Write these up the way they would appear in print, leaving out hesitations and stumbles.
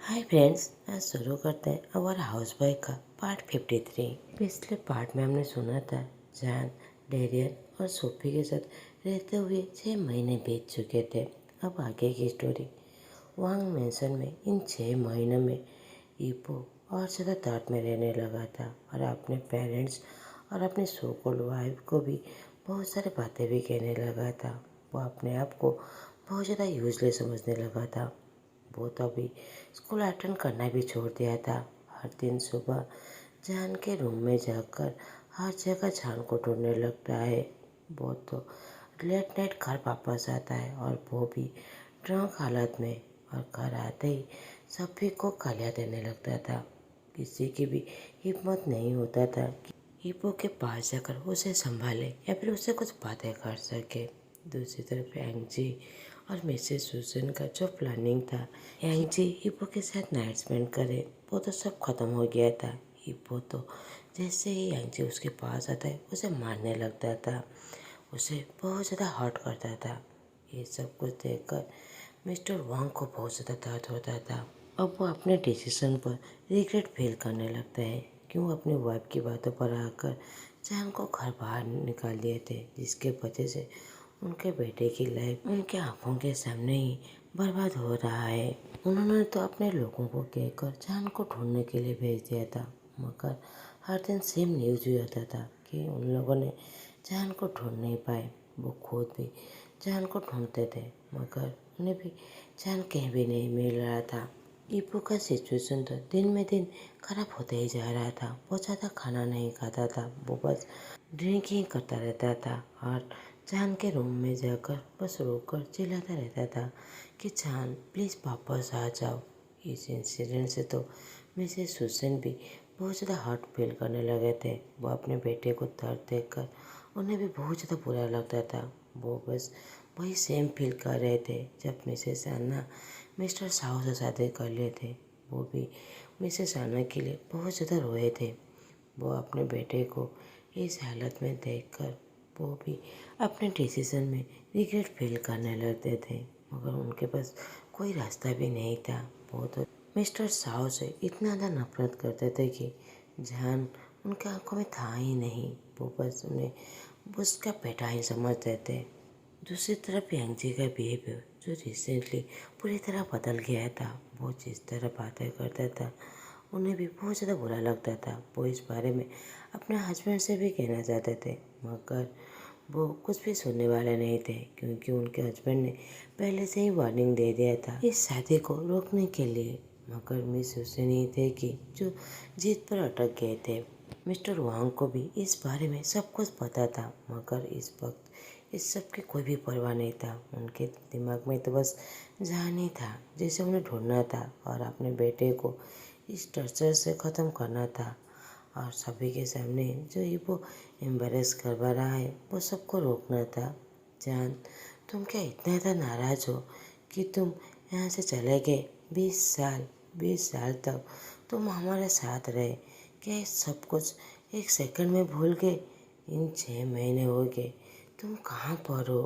Hi friends, आज शुरू करते हैं अवर हाउस बॉय का पार्ट 53। पिछले पार्ट में हमने सुना था जॉन, डेरियन और सोफी के साथ रहते हुए 6 महीने बीत चुके थे। अब आगे की स्टोरी। वांग मेंशन में इन 6 महीनों में ईपो और ज़्यादा दर्द में रहने लगा था और अपने पेरेंट्स और अपनी सो कॉल्ड वाइफ को भी बहुत सारी बातें भी कहने लगा था। वो अपने आप को बहुत ज़्यादा यूजलेस समझने लगा था। वो तो अभी स्कूल अटेंड करना भी छोड़ दिया था। हर दिन सुबह जान के रूम में जाकर हर जगह जान को ढूंढने लगता है। वो तो लेट नाइट घर वापस आता है और वो भी ड्रंक हालत में, और घर आते ही सभी को गालियाँ देने लगता था। किसी की भी हिम्मत नहीं होता था कि ईपो के पास जाकर उसे संभाले या फिर उससे कुछ बातें कर सके। दूसरी तरफ एंजी और मिसेस सुसन का जो प्लानिंग था, एंजी ईपो के साथ नाइट स्पेंड करे, वो तो सब खत्म हो गया था। ईपो तो जैसे ही एंजी उसके पास आता है उसे मारने लगता था, उसे बहुत ज़्यादा हर्ट करता था। ये सब कुछ देखकर मिस्टर वांग को बहुत ज़्यादा दर्द होता था। अब वो अपने डिसीजन पर रिग्रेट फील करने लगता है। क्यों अपनी वाइफ की बातों पर आकर जान को घर बाहर निकाल दिए थे, जिसके वजह से उनके बेटे की लाइफ उनके आंखों के सामने ही बर्बाद हो रहा है। उन्होंने तो अपने लोगों को कहकर जान को ढूंढने के लिए भेज दिया था, मगर हर दिन सेम न्यूज़ ही होता था कि उन लोगों ने जान को ढूंढ नहीं पाए। वो खुद भी जान को ढूंढते थे, मगर उन्हें भी जान कहीं भी नहीं मिल रहा था। ईपू का सिचुएशन तो दिन में दिन खराब होता ही जा रहा था। वो ज़्यादा खाना नहीं खाता था, वो बस ड्रिंक ही करता रहता था और जान के रूम में जाकर बस रोकर चिल्लाता रहता था कि जान प्लीज़ वापस आ जाओ। इस इंसिडेंट से तो मिसेस सुसन भी बहुत ज़्यादा हर्ट फील करने लगे थे। वो अपने बेटे को दर्द देखकर उन्हें भी बहुत ज़्यादा बुरा लगता था। वो बस वही सेम फील कर रहे थे जब मिसेस अन्ना मिस्टर साहू से शादी कर लिए थे। वो भी मिसेस अन्ना के लिए बहुत ज़्यादा रोए थे। वो अपने बेटे को इस हालत में देखकर वो भी अपने डिसीजन में रिग्रेट फील करने लगते थे, मगर उनके पास कोई रास्ता भी नहीं था। वो तो मिस्टर साहू से इतना ज़्यादा नफरत करते थे कि जान उनके आंखों में था ही नहीं। वो बस उन्हें उसका बेटा ही समझते थे। दूसरी तरफ यांगजी का बिहेवियर जो रिसेंटली पूरी तरह बदल गया था। वो जिस तरह बातें करता था उन्हें भी बहुत ज़्यादा बुरा लगता था। वो इस बारे में अपने हस्बैंड से भी कहना चाहते थे, मगर वो कुछ भी सुनने वाले नहीं थे, क्योंकि उनके हस्बैंड ने पहले से ही वार्निंग दे दिया था इस शादी को रोकने के लिए। मगर मिस हुसैन ही थे कि जो जीत पर अटक गए थे। मिस्टर वांग को भी इस बारे में सब कुछ पता था, मगर इस वक्त इस सब की कोई भी परवाह नहीं था। उनके दिमाग में तो बस जान ही था, जिसे उन्हें ढूंढना था और अपने बेटे को इस टर्चर से ख़त्म करना था। और सभी के सामने जो ये वो एम्बेरस करवा रहा है वो सबको रोकना था। जान, तुम क्या इतना ज़्यादा नाराज़ हो कि तुम यहाँ से चले गए? 20 साल तक तुम हमारे साथ रहे, क्या ये सब कुछ एक सेकंड में भूल गए? इन 6 महीने हो गए, तुम कहाँ पर हो?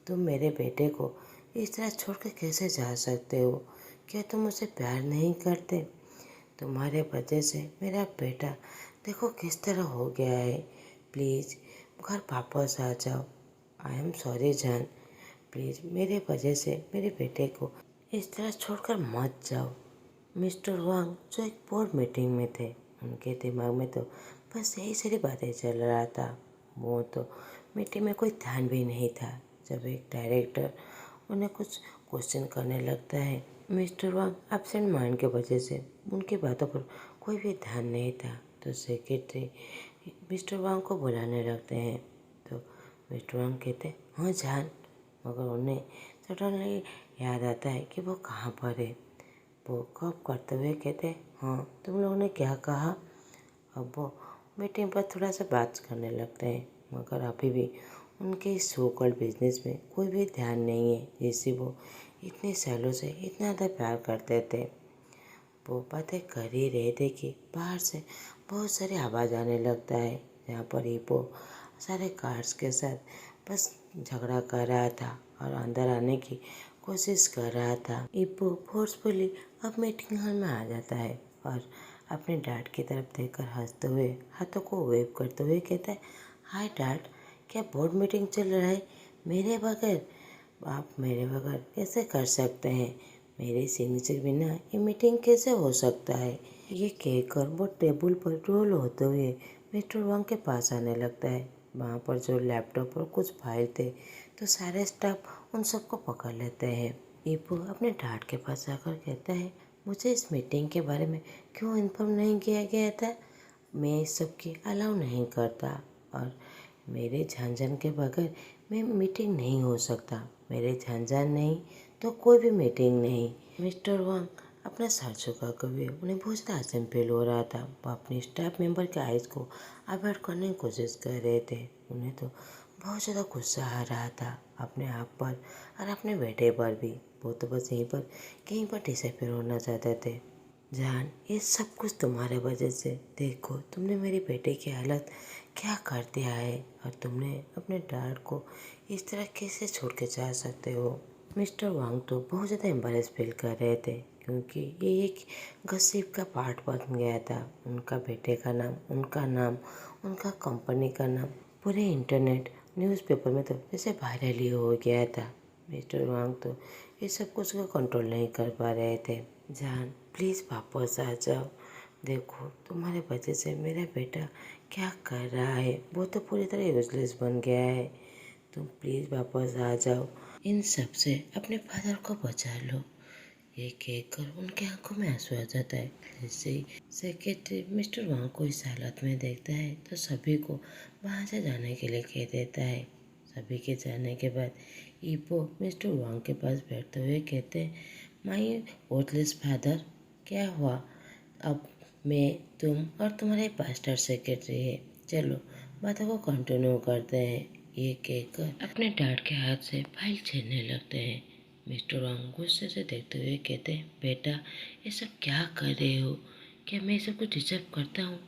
तुम मेरे बेटे को इस तरह छोड़ कर कैसे जा सकते हो? क्या तुम उसे प्यार नहीं करते? तुम्हारे वजह से मेरा बेटा देखो किस तरह हो गया है। प्लीज़ घर वापस आ जाओ। आई एम सॉरी जान, प्लीज़ मेरे वजह से मेरे बेटे को इस तरह छोड़कर मत जाओ। मिस्टर वांग जो एक बोर्ड मीटिंग में थे, उनके दिमाग में तो बस यही सारी बातें चल रहा था। वो तो मीटिंग में कोई ध्यान भी नहीं था जब एक डायरेक्टर उन्हें कुछ क्वेश्चन करने लगता है। मिस्टर वांग एब्सेंट माइंड की वजह से उनकी बातों पर कोई भी ध्यान नहीं था, तो सेक्रेटरी मिस्टर वांग को बुलाने लगते हैं। तो मिस्टर वांग कहते हाँ जान, मगर उन्हें सडनली याद आता है कि वो कहाँ पर है। वो कब करते हुए कहते हाँ तुम लोगों ने क्या कहा। अब वो मीटिंग पर थोड़ा सा बात करने लगते हैं, मगर अभी भी उनके इस सो कॉल्ड बिजनेस में कोई भी ध्यान नहीं है, जिससे वो इतने सालों से इतना ज़्यादा प्यार करते थे। वो बातें कर ही रहे थे कि बाहर से बहुत सारी आवाज़ आने लगता है, जहाँ पर ही वो सारे कार्ड्स के साथ बस झगड़ा कर रहा था और अंदर आने की कोशिश कर रहा था। इप्पू फोर्सफुली अब मीटिंग हॉल में आ जाता है और अपने डैड की तरफ देखकर हंसते हुए हाथों को वेव करते हुए कहता है, हाय डैड, क्या बोर्ड मीटिंग चल रहा है मेरे बगैर? आप मेरे बगैर कैसे कर सकते हैं? मेरे सिग्नेचर बिना ये मीटिंग कैसे हो सकता है? ये कहकर वो टेबल पर रोल होते हुए मिस्टर वांग के पास आने लगता है। वहाँ पर जो लैपटॉप और कुछ फाइल थे तो सारे स्टाफ उन सबको पकड़ लेते हैं। ईपू अपने डैड के पास जाकर कहता है, मुझे इस मीटिंग के बारे में क्यों इन्फॉर्म नहीं किया गया था? मैं इस सब की अलाउ नहीं करता और मेरे झांझन के बगैर मैं मीटिंग नहीं हो सकता। मेरे झांझन नहीं तो कोई भी मीटिंग नहीं। मिस्टर वांग अपना सर झुका कर हुए उन्हें बहुत ज़्यादा असम फील हो रहा था। वो अपने स्टाफ मेंबर के आइज को अवॉइड करने की कोशिश कर रहे थे। उन्हें तो बहुत ज़्यादा गुस्सा आ रहा था अपने आप पर और अपने बेटे पर भी। वो तो बस यहीं पर कहीं पर डिसअपीयर होना चाहते थे। जान, ये सब कुछ तुम्हारे वजह से। देखो तुमने मेरे बेटे की हालत क्या कर दिया है और तुमने अपने डैड को इस तरह कैसे छोड़ के जा सकते हो? मिस्टर वांग तो बहुत ज़्यादा एम्बैरेस फील कर रहे थे क्योंकि ये एक गसिप का पार्ट बन गया था। उनका बेटे का नाम, उनका नाम, उनका कंपनी का नाम पूरे इंटरनेट न्यूज़पेपर में तो जैसे वायरल ही हो गया था। मिस्टर वांग तो ये सब कुछ को कंट्रोल नहीं कर पा रहे थे। जान, प्लीज़ वापस आ जाओ। देखो तुम्हारे वजह से मेरा बेटा क्या कर रहा है, वो तो पूरी तरह यूजलेस बन गया है। तुम प्लीज़ वापस आ जाओ। इन सब से अपने फादर को बचा लो। ये कहकर उनके आंखों में आंसू आ जाता है। जैसे ही सेक्रेटरी मिस्टर वांग को इस हालत में देखता है तो सभी को वहाँ से जाने के लिए कह देता है। सभी के जाने के बाद ईपो मिस्टर वांग के पास बैठते हुए कहते हैं, माई वर्थलेस फादर, क्या हुआ? अब मैं, तुम और तुम्हारे पास्टर सेक्रेटरी है, चलो बातों को कंटिन्यू करते हैं। ये कहकर अपने डैड के हाथ से फाइल छीनने लगते हैं। मिस्टर वांग गुस्से से देखते हुए कहते हैं, बेटा ये सब क्या कर रहे हो? क्या मैं सब कुछ डिजर्व करता हूँ?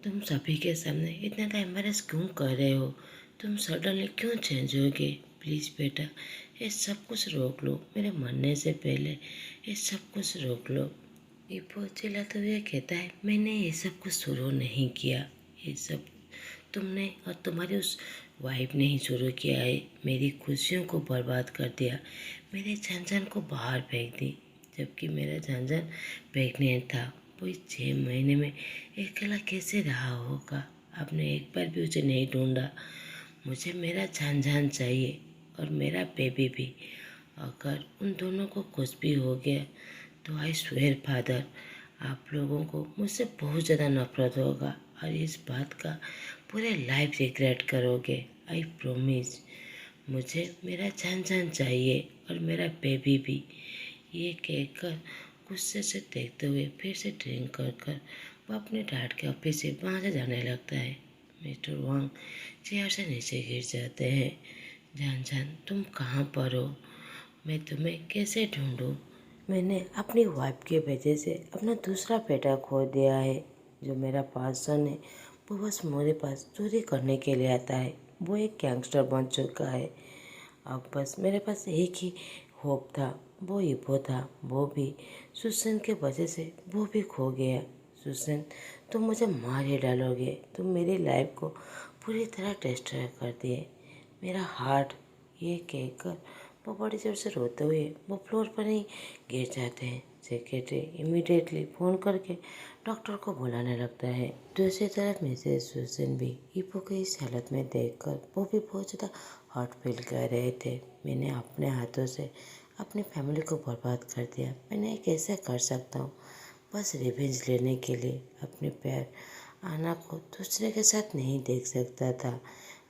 तुम सभी के सामने इतना सा एम्बैरेस क्यों कर रहे हो? तुम सडनली क्यों चेंज हो गए? प्लीज़ बेटा ये सब कुछ रोक लो, मेरे मरने से पहले ये सब कुछ रोक लो। ईपो चिल्लाते हुए कहता है, मैंने ये सब कुछ शुरू नहीं किया। ये सब तुमने और तुम्हारी उस वाइफ ने ही शुरू किया है। मेरी खुशियों को बर्बाद कर दिया, मेरे झंझन को बाहर फेंक दी। जबकि मेरा झंझन प्रेग्नेंट था। वो इस 6 महीने में अकेला कैसे रहा होगा? आपने एक बार भी उसे नहीं ढूंढा। मुझे मेरा झंझन चाहिए और मेरा बेबी भी। अगर उन दोनों को कुछ भी हो गया तो आई स्वेयर फादर, आप लोगों को मुझसे बहुत ज़्यादा नफरत होगा और इस बात का पूरे लाइफ रिग्रेट करोगे। I promise. मुझे मेरा झंझन चाहिए और मेरा बेबी भी। ये कहकर गुस्से से देखते हुए फिर से ड्रिंक कर कर वो अपने डैड के ऑफिस से वहाँ से जाने लगता है। मिस्टर वांग चेयर से नीचे गिर जाते हैं। झंझन, तुम कहाँ पर हो? मैं तुम्हें कैसे ढूंढूं? मैंने अपनी वाइफ की वजह से अपना दूसरा बेटा खो दिया है। जो मेरा पार्सन है वो बस मेरे पास चोरी करने के लिए आता है। वो एक गैंगस्टर बन चुका है। अब बस मेरे पास एक ही होप था, वो ईपो था। वो भी सुसन के वजह से वो भी खो गया। सुसन, तुम मुझे मार ही डालोगे। तुम मेरी लाइफ को पूरी तरह डिस्ट्रॉय कर दिए। मेरा हार्ट। ये कहकर वो बड़ी जोर से रोते हुए वो फ्लोर पर ही गिर जाते हैं। सेक्रेटरी इमीडिएटली फ़ोन करके डॉक्टर को बुलाने लगता है। दूसरी तरफ मिसेज सुसन भी ईपो को इस हालत में देखकर वो भी बहुत ज़्यादा हर्ट फील कर रहे थे। मैंने अपने हाथों से अपनी फैमिली को बर्बाद कर दिया। मैंने ये कैसे कर सकता हूँ? बस रिवेंज लेने के लिए अपने प्यार आना को दूसरे के साथ नहीं देख सकता था।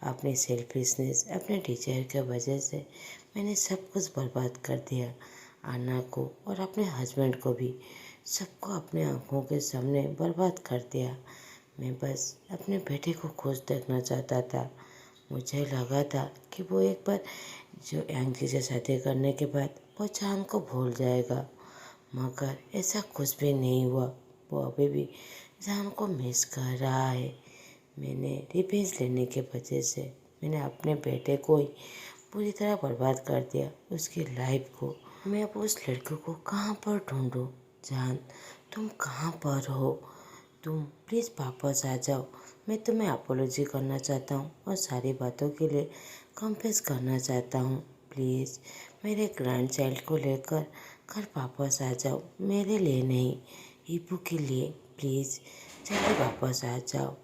अपनी सेल्फिशनेस, अपने डिजायर की वजह से मैंने सब कुछ बर्बाद कर दिया। आना को और अपने हस्बैंड को भी, सबको अपने आँखों के सामने बर्बाद कर दिया। मैं बस अपने बेटे को खुश देखना चाहता था। मुझे लगा था कि वो एक बार जो यांग जी से शादी करने के बाद वो चांद को भूल जाएगा, मगर ऐसा कुछ भी नहीं हुआ। वो अभी भी जान को मिस कर रहा है। मैंने रिवेंज लेने के वजह से मैंने अपने बेटे को ही पूरी तरह बर्बाद कर दिया, उसकी लाइफ को। मैं अब उस लड़के को कहाँ पर ढूंढूं? जान, तुम कहाँ पर हो? तुम प्लीज़ वापस आ जाओ। मैं तुम्हें अपोलॉजी करना चाहता हूँ और सारी बातों के लिए कन्फेस करना चाहता हूँ। प्लीज़ मेरे ग्रैंड चाइल्ड को लेकर घर वापस आ जाओ, मेरे लिए नहीं, ईपू के लिए। प्लीज़ जल्दी वापस आ जाओ।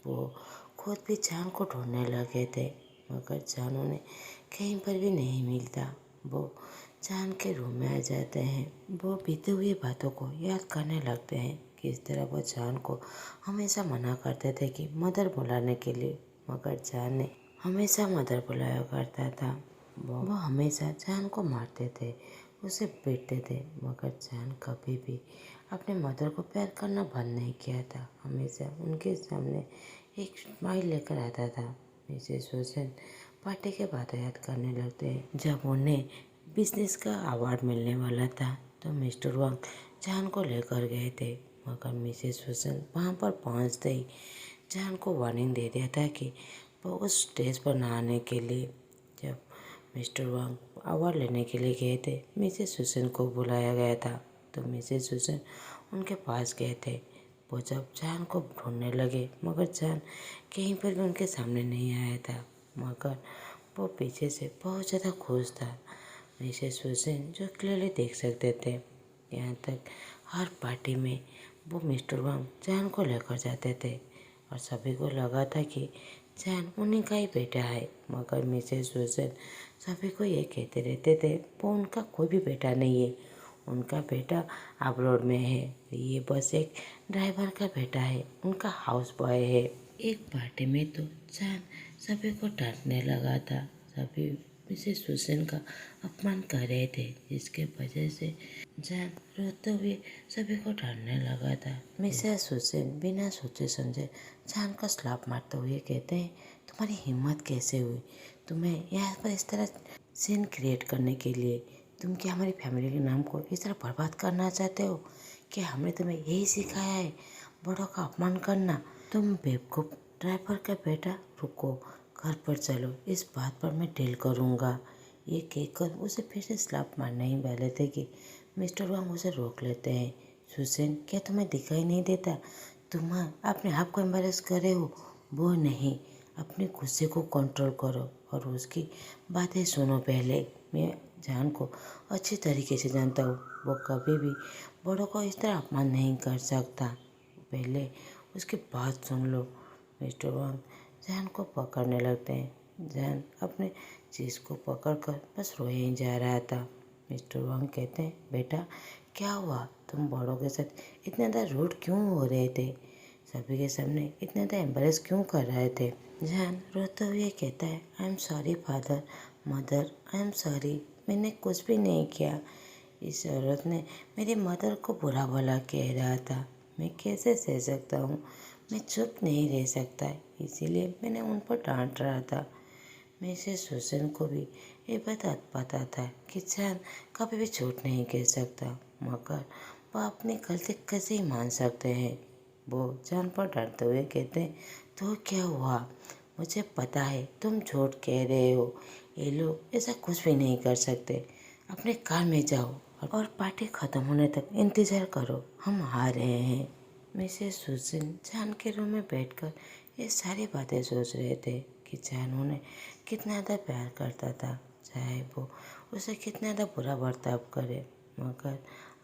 वो खुद भी जान को ढूंढने लगे थे, मगर जान उन्हें कहीं पर भी नहीं मिलता। वो जान के रूम में आ जाते हैं। वो बीती हुई बातों को याद करने लगते हैं, किस तरह वो जान को हमेशा मना करते थे कि मदर बुलाने के लिए, मगर जान ने हमेशा मदर बुलाया करता था। वो हमेशा जान को मारते थे, उसे पीटते थे, मगर जान कभी भी अपने मदर को प्यार करना बंद नहीं किया था। हमेशा उनके सामने एक स्माइल लेकर आता था। मिसेस हुसैन पार्टी के बाद याद करने लगते हैं, जब उन्हें बिजनेस का अवार्ड मिलने वाला था तो मिस्टर वांग जान को लेकर गए थे, मगर मिसेस हुसैन वहाँ पर पहुँचते ही जान को वार्निंग दे दिया था कि वो उस स्टेज पर ना आने के लिए। जब मिस्टर वांग अवार्ड लेने के लिए गए थे, मिसेस हुसैन को बुलाया गया था, तो मिसेस हुसैन उनके पास गए थे। वो जब जान को ढूंढने लगे, मगर जान कहीं पर भी उनके सामने नहीं आया था, मगर वो पीछे से बहुत ज़्यादा खुश था। मिसेस हुसैन जो क्लियरली देख सकते थे। यहाँ तक हर पार्टी में वो मिस्टर वांग जान को लेकर जाते थे और सभी को लगा था कि जान उन्हीं का ही बेटा है, मगर मिसेस हुसैन सभी को ये कहते रहते थे वो उनका कोई भी बेटा नहीं है, उनका बेटा अब्रॉड में है, ये बस एक ड्राइवर का बेटा है, उनका हाउस बॉय है। एक पार्टी में तो जान सभी को डांटने लगा था। सभी मिसेस हुसैन का अपमान कर रहे थे, जिसके वजह से जान रोते हुए सभी को डांटने लगा था। मिसेस हुसैन बिना सोचे समझे जान का स्लैप मारते हुए कहते हैं, तुम्हारी हिम्मत कैसे हुई तुम्हें यहाँ पर इस तरह सीन क्रिएट करने के लिए? तुम क्या हमारी फैमिली के नाम को इस तरह बर्बाद करना चाहते हो? क्या हमने तुम्हें यही सिखाया है, बड़ों का अपमान करना? तुम बेवकूफ़ ड्राइवर का बेटा, रुको, घर पर चलो, इस बात पर मैं डील करूँगा। ये कहकर उसे फिर से स्लैप मारने ही वाले थे कि मिस्टर वांग उसे रोक लेते हैं। सुसेन, क्या तुम्हें दिखाई नहीं देता? तुम अपने आप को एम्बेरस कर रहे हो। वो नहीं, अपने गुस्से को कंट्रोल करो और उसकी बातें सुनो पहले। मैं जान को अच्छी तरीके से जानता हूँ, वो कभी भी बड़ों को इस तरह अपमान नहीं कर सकता। पहले उसकी बात सुन लो। मिस्टर वांग जान को पकड़ने लगते हैं। जान अपने चीज़ को पकड़कर बस रोए ही जा रहा था। मिस्टर वांग कहते हैं, बेटा क्या हुआ? तुम बड़ों के साथ इतने ज़्यादा रूड क्यों हो रहे थे? सभी के सामने इतने ज़्यादा एम्बेरस क्यों कर रहे थे? जान रोते हुए कहता है, I am sorry father, mother, I am sorry, मैंने कुछ भी नहीं किया। इस औरत ने मेरी मदर को बुरा भला कह रहा था, मैं कैसे सह सकता हूँ? मैं चुप नहीं रह सकता, इसीलिए मैंने उन पर डांट रहा था। मिसेस हुसैन को भी ये बात पता था कि जान कभी भी झूठ नहीं कह सकता, मगर वह अपनी गलती कैसे ही मान सकते हैं। वो जान पर डांटते हुए कहते हैं, तो क्या हुआ? मुझे पता है तुम झूठ कह रहे हो, ये लोग ऐसा कुछ भी नहीं कर सकते। अपने कार में जाओ और पार्टी खत्म होने तक इंतज़ार करो, हम आ रहे हैं। मिसेस हुसैन जान के रूम में बैठकर ये सारी बातें सोच रहे थे कि जान उन्हें कितना ज़्यादा प्यार करता था, चाहे वो उसे कितना ज़्यादा बुरा बर्ताव करे, मगर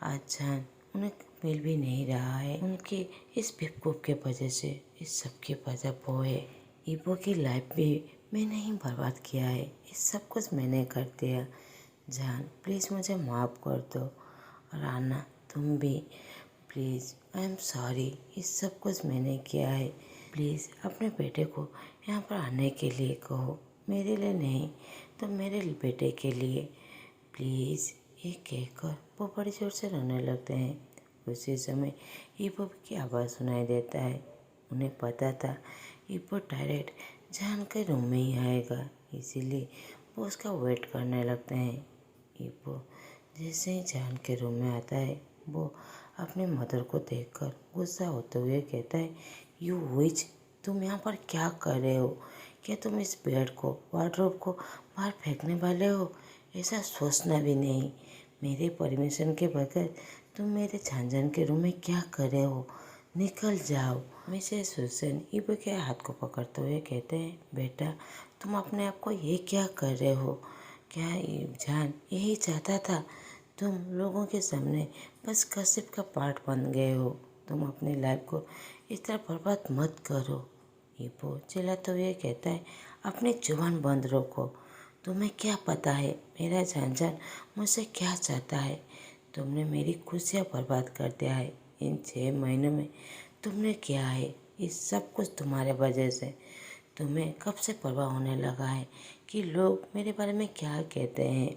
आज जान उन्हें मिल भी नहीं रहा है। उनकी इस बेवकूफ़ के वजह से इस सब की वजह वो है। ईबो की लाइफ भी मैंने ही बर्बाद किया है, इस सब कुछ मैंने कर दिया। जान प्लीज़ मुझे माफ़ कर दो, और आना तुम भी प्लीज़, आई एम सॉरी, इस सब कुछ मैंने किया है। प्लीज़ अपने बेटे को यहाँ पर आने के लिए कहो, मेरे लिए नहीं तो मेरे बेटे के लिए प्लीज़। ये कहकर वो बड़ी जोर से रोने लगते हैं। उसी समय ईबो की आवाज़ सुनाई देता है। उन्हें पता था ईबो डायरेक्ट जान के रूम में ही आएगा, इसीलिए वो उसका वेट करने लगते हैं। ईबो जैसे ही जान के रूम में आता है, वो अपने मदर को देखकर गुस्सा होते हुए कहता है, यू विच, तुम यहाँ पर क्या कर रहे हो? क्या तुम इस बेड को, वार्डरोब को बाहर फेंकने वाले हो? ऐसा सोचना भी नहीं। मेरे परमिशन के बगैर तुम मेरे झांझन के रूम में क्या कर रहे हो? निकल जाओ। मिसेस हुसैन ईबो के हाथ को पकड़ते हुए कहते हैं, बेटा तुम अपने आप को ये क्या कर रहे हो? क्या जान यही चाहता था? तुम लोगों के सामने बस गसिप का पार्ट बन गए हो। तुम अपनी लाइफ को इस तरह बर्बाद मत करो। ईबो चिल्लाते हुए कहता है, अपनी जुबान बंद रखो। तुम्हें क्या पता है मेरा झांझन मुझसे क्या चाहता है? तुमने मेरी खुशियाँ बर्बाद कर दिया है। इन 6 महीनों में तुमने किया है ये सब कुछ तुम्हारे वजह से। तुम्हें कब से परवाह होने लगा है कि लोग मेरे बारे में क्या कहते हैं?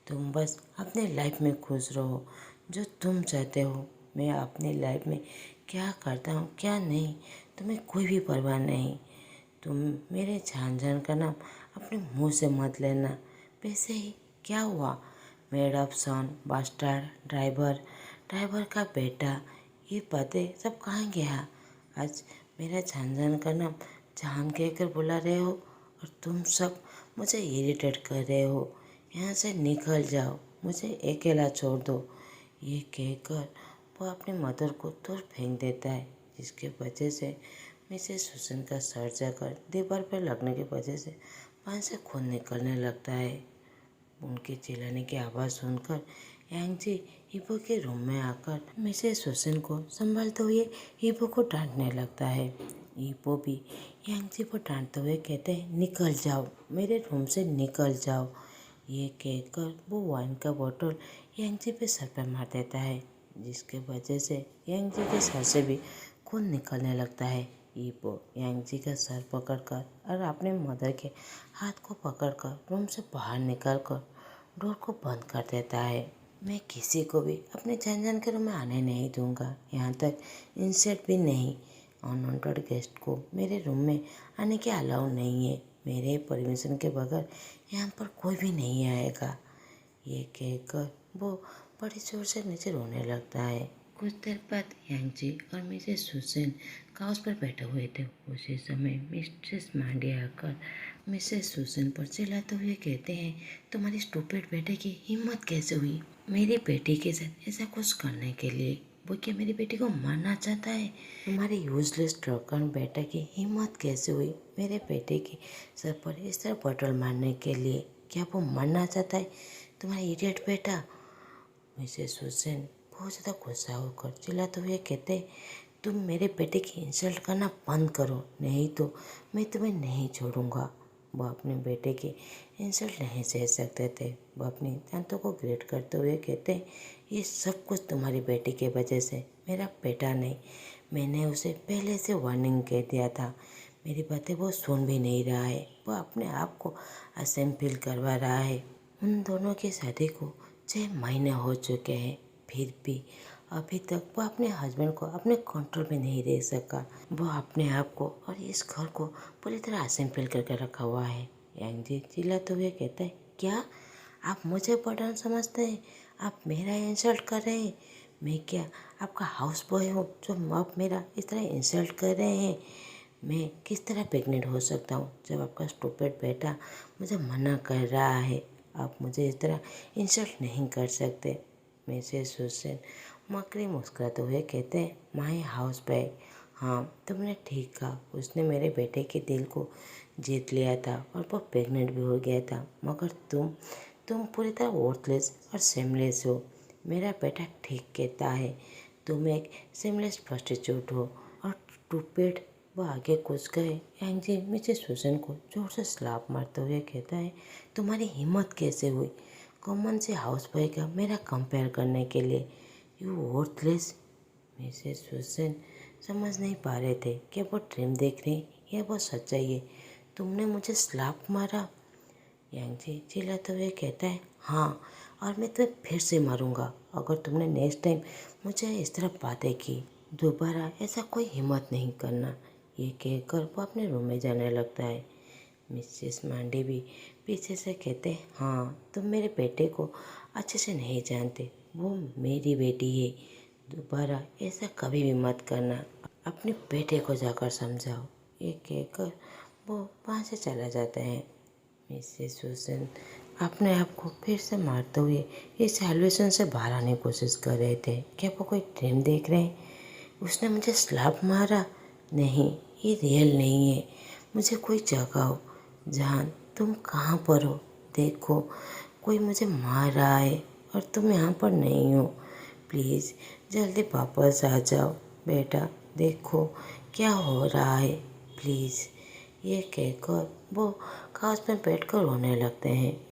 तुम बस अपनी लाइफ में खुश रहो जो तुम चाहते हो। मैं अपनी लाइफ में क्या करता हूँ क्या नहीं तुम्हें कोई भी परवाह नहीं। तुम मेरे झांझन का नाम अपने मुंह से मत लेना। वैसे ही क्या हुआ? Made of son, bastard, driver का बेटा, ये बातें सब कहाँ गया? आज मेरा झांझन का नाम जान कहकर बुला रहे हो और तुम सब मुझे इरिटेट कर रहे हो। यहाँ से निकल जाओ, मुझे अकेला छोड़ दो। ये कहकर वो अपने मदर को दूर फेंक देता है, जिसके वजह से मिसेस हुसैन का सर जाकर दीवार पर लगने की वजह से पान से खून निकलने लगता है। उनके चिल्लाने की आवाज़ सुनकर यांगजी ईबो के रूम में आकर मिसेस हुसैन को संभालते हुए ईबो को डांटने लगता है। ईबो भी यांगजी को डांटते हुए कहते हैं, निकल जाओ, मेरे रूम से निकल जाओ। ये कहकर वो वाइन का बोतल यांगजी पे सर पर मार देता है, जिसके वजह से यांगजी के सर से भी खून निकलने लगता है। ईबो यांगजी का सर पकड़कर और अपने मदर के हाथ को पकड़कर रूम से बाहर निकलकर डोर को बंद कर देता है। मैं किसी को भी अपने झांझन के रूम में आने नहीं दूंगा, यहाँ तक इंसेक्ट भी नहीं। अनवांटेड गेस्ट को मेरे रूम में आने की अलाउ नहीं है। मेरे परमिशन के बगैर यहाँ पर कोई भी नहीं आएगा। ये कहकर वो बड़ी जोर से नीचे रोने लगता है। कुछ देर बाद यांगजी और मिसेस हुसैन काउच पर बैठे हुए थे। उसी समय मिस्ट्रेस मांडी आकर मिसेस हुसैन पर चिल्लाते हुए कहते हैं, तुम्हारी स्टूपिड बेटे की हिम्मत कैसे हुई मेरी बेटी के साथ ऐसा कुछ करने के लिए? वो क्या मेरी बेटी को मारना चाहता है? तुम्हारे यूजलेस ड्रंकन बेटा की हिम्मत कैसे हुई मेरे बेटे के सर पर इस तरह बॉटल मारने के लिए? क्या वो मरना चाहता है तुम्हारा इडियट बेटा? मिसेस हुसैन बहुत ज़्यादा गुस्सा होकर चिल्लाते हुए कहते, तुम मेरे बेटे की इंसल्ट करना बंद करो, नहीं तो मैं तुम्हें नहीं छोड़ूंगा। वो अपने बेटे की इंसल्ट नहीं सह सकते थे। वो अपनी दांतों को ग्रेट करते हुए कहते, ये सब कुछ तुम्हारी बेटी की वजह से। मेरा बेटा नहीं, मैंने उसे पहले से वार्निंग कह दिया था। मेरी बातें वो सुन भी नहीं रहा है। वो अपने आप को असेम फील करवा रहा है। उन दोनों की शादी को 6 महीने हो चुके हैं, फिर भी अभी तक वो अपने हस्बैंड को अपने कंट्रोल में नहीं रह सका। वो अपने आप को और इस घर को पूरी तरह असेम फील करके रखा हुआ है। यांगजी चिल्लाते हुए कहता है, क्या आप मुझे पठान समझते हैं? आप मेरा इंसल्ट कर रहे हैं? मैं क्या आपका हाउस बॉय हूँ जो आप मेरा इस तरह इंसल्ट कर रहे हैं? मैं किस तरह प्रेग्नेंट हो सकता हूँ जब आपका स्टूपिड बेटा मुझे मना कर रहा है? आप मुझे इस तरह इंसल्ट नहीं कर सकते। मिसेस हुसैन मकरी मुस्कुराते हुए कहते हैं, माई हाउस बॉय, हाँ तुमने ठीक कहा, उसने मेरे बेटे के दिल को जीत लिया था और वो प्रेग्नेंट भी हो गया था। मगर तुम पूरी तरह वर्थलेस और सेमलेस हो। मेरा बेटा ठीक कहता है, तुम एक सेमलेस प्रोस्टिट्यूट हो और स्टूपिड। वो आगे घुस गए। यांगजी मिसेस हुसैन को जोर से स्लाप मारते हुए कहता है, तुम्हारी हिम्मत कैसे हुई कॉमन से हाउस बॉय का मेरा कंपेयर करने के लिए? You worthless. मिसेस हुसैन समझ नहीं पा रहे थे कि वो ड्रीम देख रहे या वो सच्चाई है। तुमने मुझे स्लाप मारा? यांगजी चिल्लाते हुए कहता है, हाँ, और मैं तुम्हें फिर से मारूंगा अगर तुमने नेक्स्ट टाइम मुझे इस तरह बातें की। दोबारा ऐसा कोई हिम्मत नहीं करना। ये कहकर वो अपने रूम में जाने लगता है। मिसेस मांडी भी पीछे से कहते हैं, हाँ तुम मेरे बेटे को अच्छे से नहीं जानते, वो मेरी बेटी है। दोबारा ऐसा कभी भी मत करना, अपने बेटे को जाकर समझाओ। ये कहकर वो वहाँ से चला जाता है। मिसेस हुसैन अपने आप को फिर से मारते हुए इस एलिवेशन से बाहर आने की कोशिश कर रहे थे। क्या वो कोई ड्रीम देख रहे हैं? उसने मुझे स्लैप मारा? नहीं, ये रियल नहीं है। मुझे कोई जगाओ। जान, तुम कहाँ पर हो? देखो, कोई मुझे मार रहा है और तुम यहाँ पर नहीं हो। प्लीज़ जल्दी वापस आ जाओ। बेटा देखो क्या हो रहा है, प्लीज़। ये कहकर वो काउच में बैठकर रोने लगते हैं।